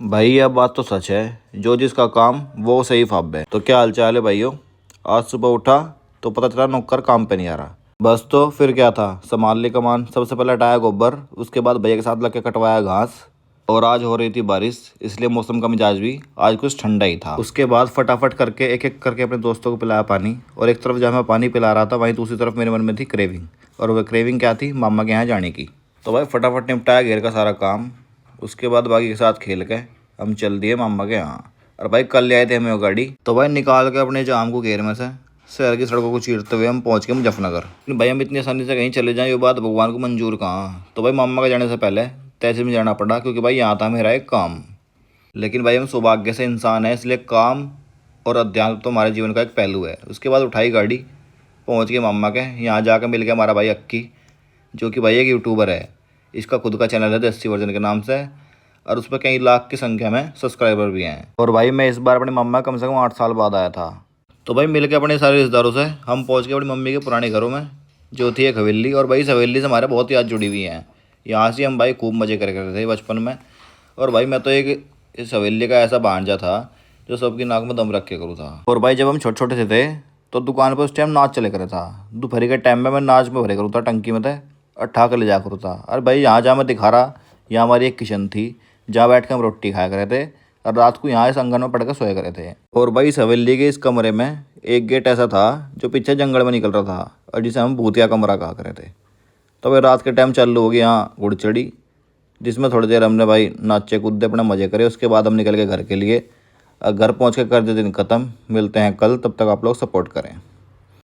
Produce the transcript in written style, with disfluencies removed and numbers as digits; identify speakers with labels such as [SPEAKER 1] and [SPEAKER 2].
[SPEAKER 1] भाई यह बात तो सच है, जो जिसका काम वो सही फाबे। तो क्या हाल चाल है भाइयों। आज सुबह उठा तो पता चला नौकर काम पे नहीं आ रहा। बस तो फिर क्या था, संभाल ली कमान। सबसे पहले हटाया गोबर, उसके बाद भैया के साथ लग के कटवाया घास। और आज हो रही थी बारिश, इसलिए मौसम का मिजाज भी आज कुछ ठंडा ही था। उसके बाद फटाफट करके एक एक करके अपने दोस्तों को पिलाया पानी। और एक तरफ जहाँ मैं पानी पिला रहा था, वहीं दूसरी तरफ मेरे मन में थी क्रेविंग। और वह क्रेविंग क्या थी, मामा के यहाँ जाने की। तो भाई फटाफट निपटाया घेर का सारा काम। उसके बाद बाकी के साथ खेल के हम चल दिए मामा के यहाँ। और भाई कल ले आए थे हमें वो गाड़ी, तो भाई निकाल के अपने जाम को घेर में से शहर की सड़कों को चीरते हुए हम पहुंच गए मुजफ्फरनगर। भाई हम इतनी आसानी से कहीं चले जाएं, ये बात भगवान को मंजूर कहाँ। तो भाई मामा के जाने से पहले तहसील में जाना पड़ा, क्योंकि भाई यहाँ था मेरा एक काम। लेकिन भाई हम सौभाग्य से इंसान है, इसलिए काम और अध्यात्म तो हमारे जीवन का एक पहलू है। उसके बाद उठाई गाड़ी, पहुँच गए मामा के यहाँ। जाकर मिल गया हमारा भाई अक्की, जो कि भाई एक यूट्यूबर है। इसका खुद का चैनल है देसी वर्जन के नाम से, और उस पर कई लाख की संख्या में सब्सक्राइबर भी हैं। और भाई मैं इस बार अपनी मम्मा कम से कम 8 साल बाद आया था। तो भाई मिल के अपने सारे रिश्तेदारों से हम पहुंच गए अपनी मम्मी के पुराने घरों में, जो थी एक हवेली। और भाई इस हवेली से हमारे बहुत याद जुड़ी हुई हैं। यहाँ से हम भाई खूब मज़े करते थे बचपन में। और भाई मैं तो एक इस हवेली का ऐसा भांजा था जो सबकी नाक में दम रख के करूँ था। और भाई जब हम छोटे छोटे से थे तो दुकान पर उस टाइम नाच चले करे था। दोपहर के टाइम में मैं नाच में भरे करूँ था, टंकी में थे और ठा कर ले जा करूँ था। अरे भाई यहाँ जहाँ मैं दिखा रहा, यहाँ हमारी एक किचन थी जहाँ बैठ के हम रोटी खाया करे थे। और रात को यहाँ इस आंगन में पड़ के सोया करे थे। और भाई इस हवेली के इस कमरे में एक गेट ऐसा था जो पीछे जंगल में निकल रहा था, और जिसे हम भूतिया कमरा कहा करे थे। तो भाई रात के टाइम चालू हो गई यहाँ घुड़चड़ी, जिसमें थोड़ी देर हमने भाई नाचे कूदे अपने मज़े करे। उसके बाद हम निकल के घर के लिए। घर पहुँच के कर दे दिन ख़त्म। मिलते हैं कल, तब तक आप लोग सपोर्ट करें।